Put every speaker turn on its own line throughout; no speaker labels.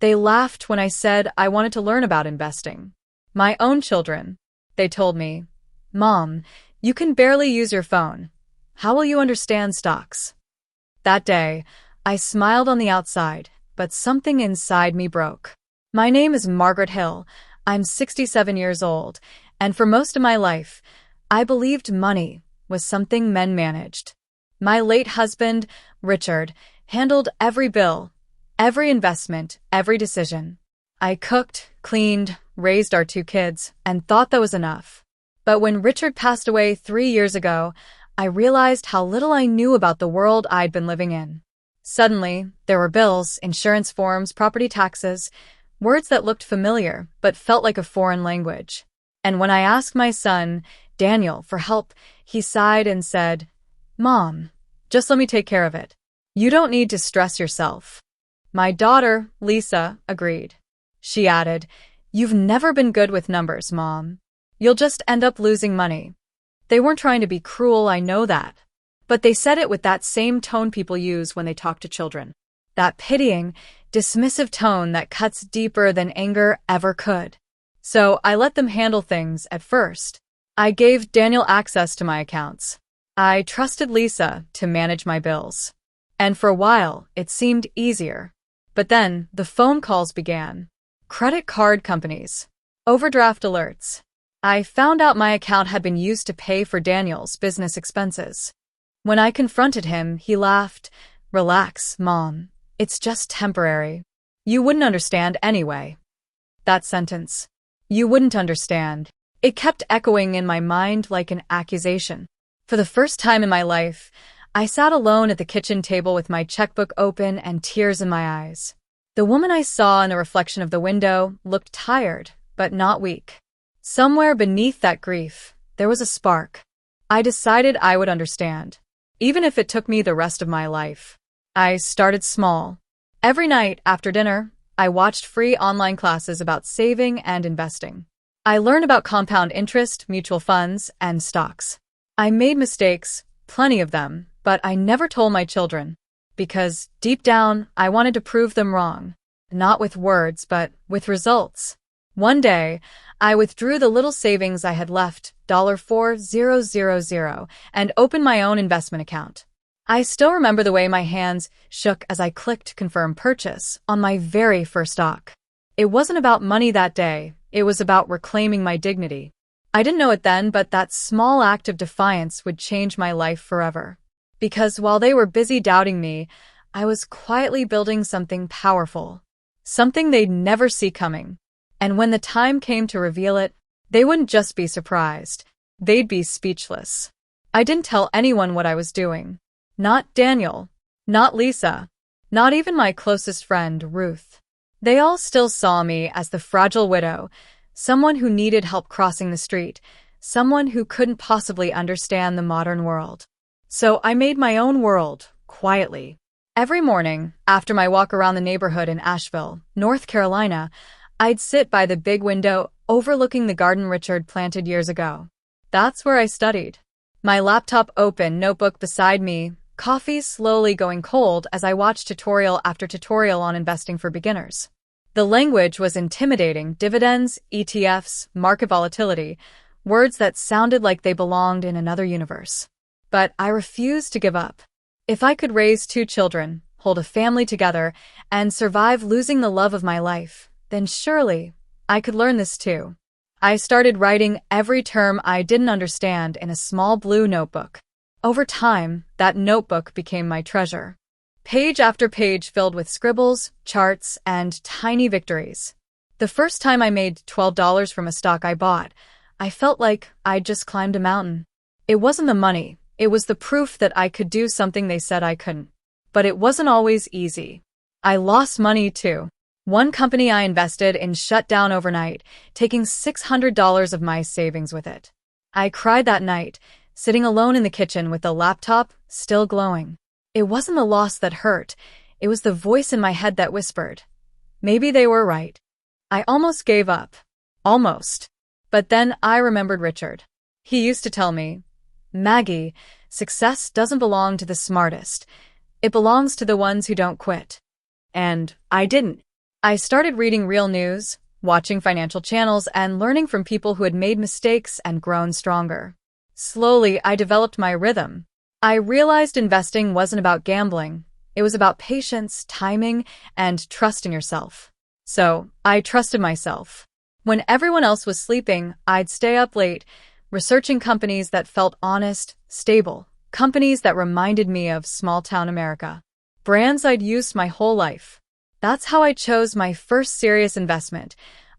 They laughed when I said I wanted to learn about investing. My own children. They told me, "Mom, you can barely use your phone. How will you understand stocks?" That day, I smiled on the outside, but something inside me broke. My name is Margaret Hill. I'm 67 years old, and for most of my life, I believed money was something men managed. My late husband, Richard, handled every bill, every investment, every decision. I cooked, cleaned, raised our 2 kids, and thought that was enough. But when Richard passed away 3 years ago, I realized how little I knew about the world I'd been living in. Suddenly, there were bills, insurance forms, property taxes, words that looked familiar but felt like a foreign language. And when I asked my son, Daniel, for help, he sighed and said, "Mom, just let me take care of it. You don't need to stress yourself." My daughter, Lisa, agreed. She added, "You've never been good with numbers, Mom. You'll just end up losing money." They weren't trying to be cruel, I know that. But they said it with that same tone people use when they talk to children. That pitying, dismissive tone that cuts deeper than anger ever could. So I let them handle things at first. I gave Daniel access to my accounts. I trusted Lisa to manage my bills. And for a while, it seemed easier. But then, the phone calls began. Credit card companies. Overdraft alerts. I found out my account had been used to pay for Daniel's business expenses. When I confronted him, he laughed. "Relax, Mom. It's just temporary. You wouldn't understand anyway." That sentence. "You wouldn't understand." It kept echoing in my mind like an accusation. For the first time in my life, I sat alone at the kitchen table with my checkbook open and tears in my eyes. The woman I saw in the reflection of the window looked tired, but not weak. Somewhere beneath that grief, there was a spark. I decided I would understand, even if it took me the rest of my life. I started small. Every night after dinner, I watched free online classes about saving and investing. I learned about compound interest, mutual funds, and stocks. I made mistakes, plenty of them, but I never told my children. Because, deep down, I wanted to prove them wrong. Not with words, but with results. One day, I withdrew the little savings I had left, $4,000, and opened my own investment account. I still remember the way my hands shook as I clicked confirm purchase on my very first stock. It wasn't about money that day. It was about reclaiming my dignity. I didn't know it then, but that small act of defiance would change my life forever. Because while they were busy doubting me, I was quietly building something powerful. Something they'd never see coming. And when the time came to reveal it, they wouldn't just be surprised. They'd be speechless. I didn't tell anyone what I was doing. Not Daniel. Not Lisa. Not even my closest friend, Ruth. They all still saw me as the fragile widow, someone who needed help crossing the street, someone who couldn't possibly understand the modern world. So I made my own world, quietly. Every morning, after my walk around the neighborhood in Asheville, North Carolina, I'd sit by the big window overlooking the garden Richard planted years ago. That's where I studied. My laptop open, notebook beside me, coffee slowly going cold as I watched tutorial after tutorial on investing for beginners. The language was intimidating: dividends, ETFs, market volatility, words that sounded like they belonged in another universe. But I refused to give up. If I could raise 2 children, hold a family together, and survive losing the love of my life, then surely I could learn this too. I started writing every term I didn't understand in a small blue notebook. Over time, that notebook became my treasure. Page after page filled with scribbles, charts, and tiny victories. The first time I made $12 from a stock I bought, I felt like I'd just climbed a mountain. It wasn't the money, it was the proof that I could do something they said I couldn't. But it wasn't always easy. I lost money too. One company I invested in shut down overnight, taking $600 of my savings with it. I cried that night, sitting alone in the kitchen with the laptop still glowing. It wasn't the loss that hurt, it was the voice in my head that whispered, maybe they were right. I almost gave up. Almost. But then I remembered Richard. He used to tell me, "Maggie, success doesn't belong to the smartest. It belongs to the ones who don't quit." And I didn't. I started reading real news, watching financial channels, and learning from people who had made mistakes and grown stronger. Slowly, I developed my rhythm. I realized investing wasn't about gambling. It was about patience, timing, and trusting yourself. So, I trusted myself. When everyone else was sleeping, I'd stay up late, researching companies that felt honest, stable, companies that reminded me of small-town America, brands I'd used my whole life. That's how I chose my first serious investment,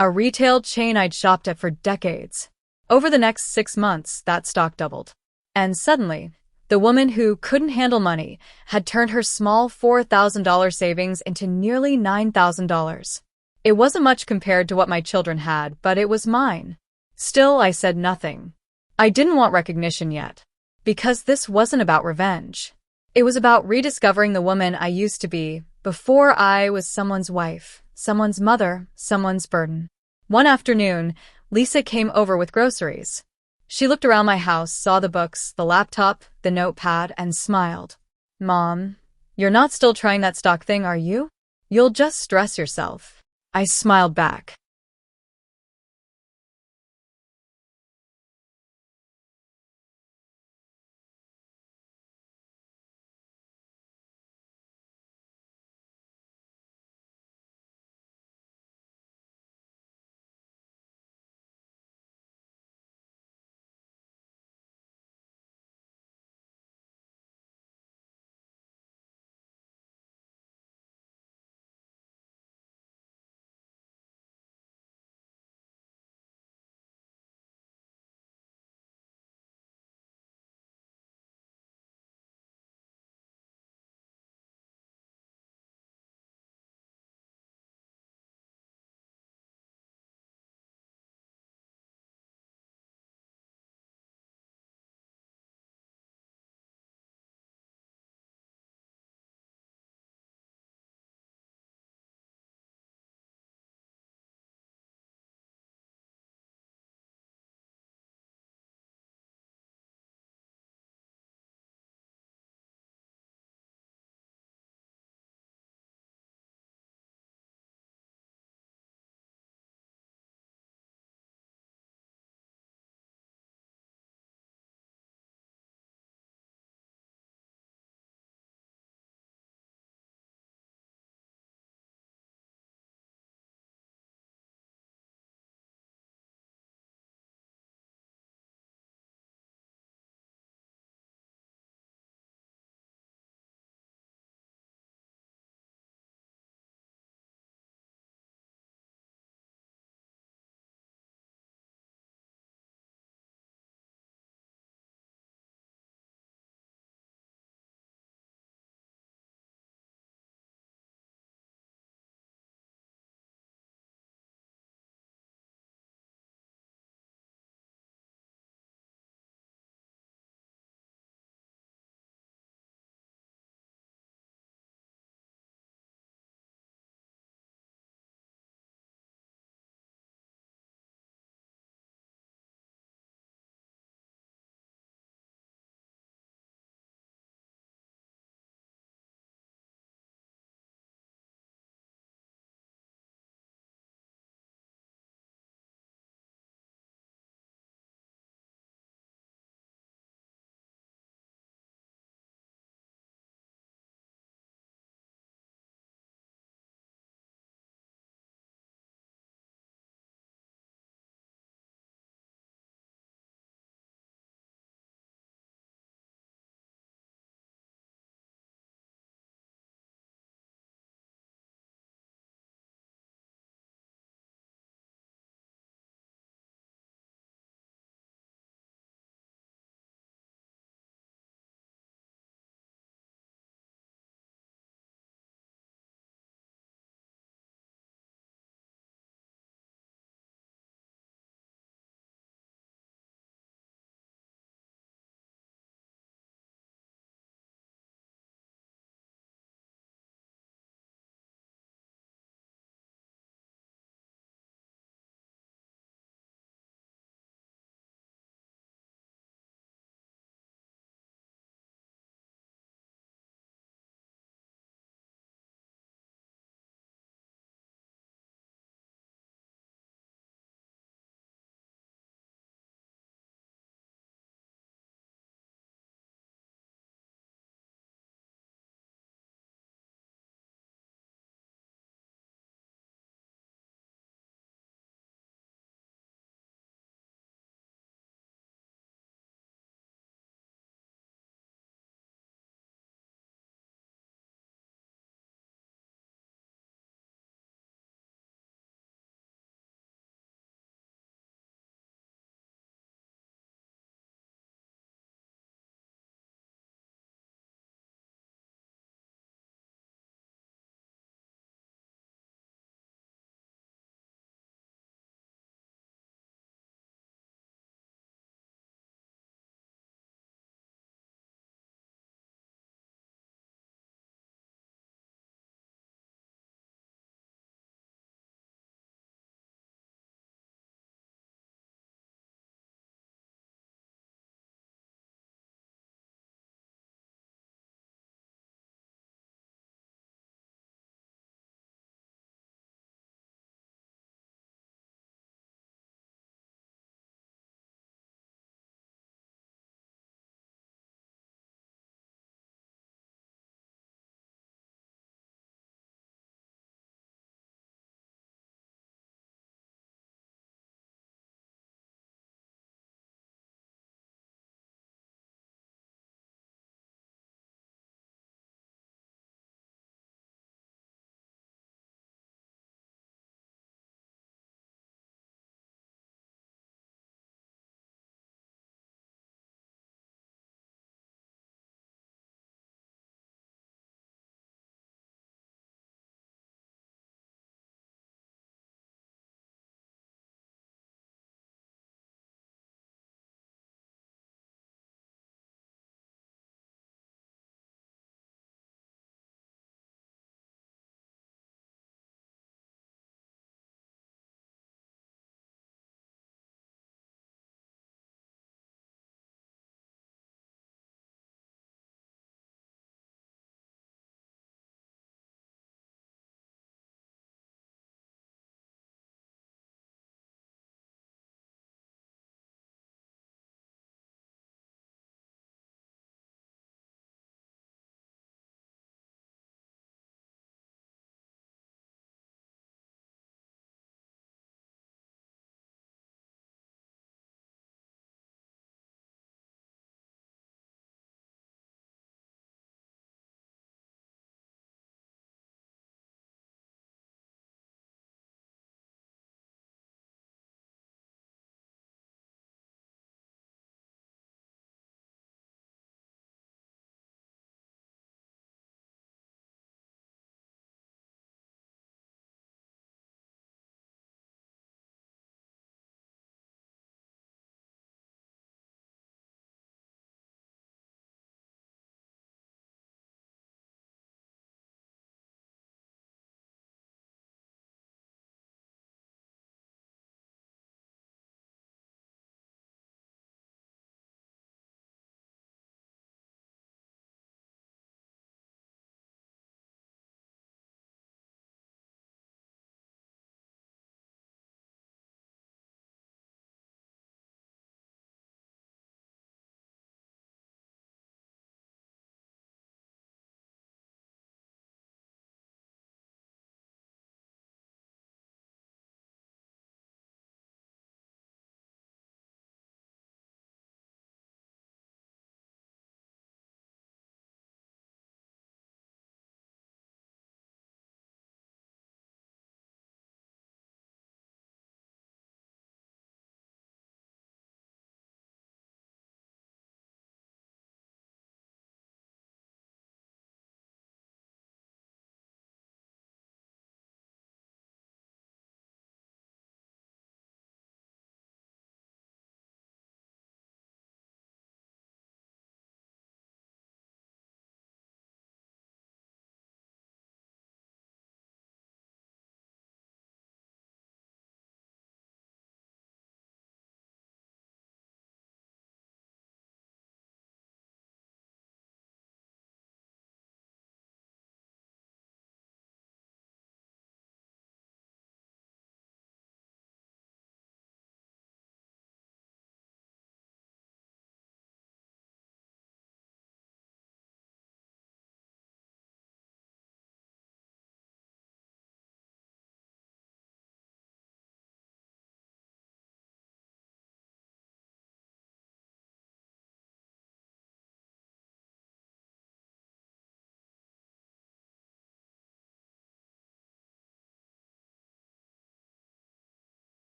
a retail chain I'd shopped at for decades. Over the next 6 months, that stock doubled. And suddenly, the woman who couldn't handle money had turned her small $4,000 savings into nearly $9,000. It wasn't much compared to what my children had, but it was mine. Still, I said nothing. I didn't want recognition yet, because this wasn't about revenge. It was about rediscovering the woman I used to be before I was someone's wife, someone's mother, someone's burden. One afternoon, Lisa came over with groceries. She looked around my house, saw the books, the laptop, the notepad, and smiled. "Mom, you're not still trying that stock thing, are you? You'll just stress yourself." I smiled back.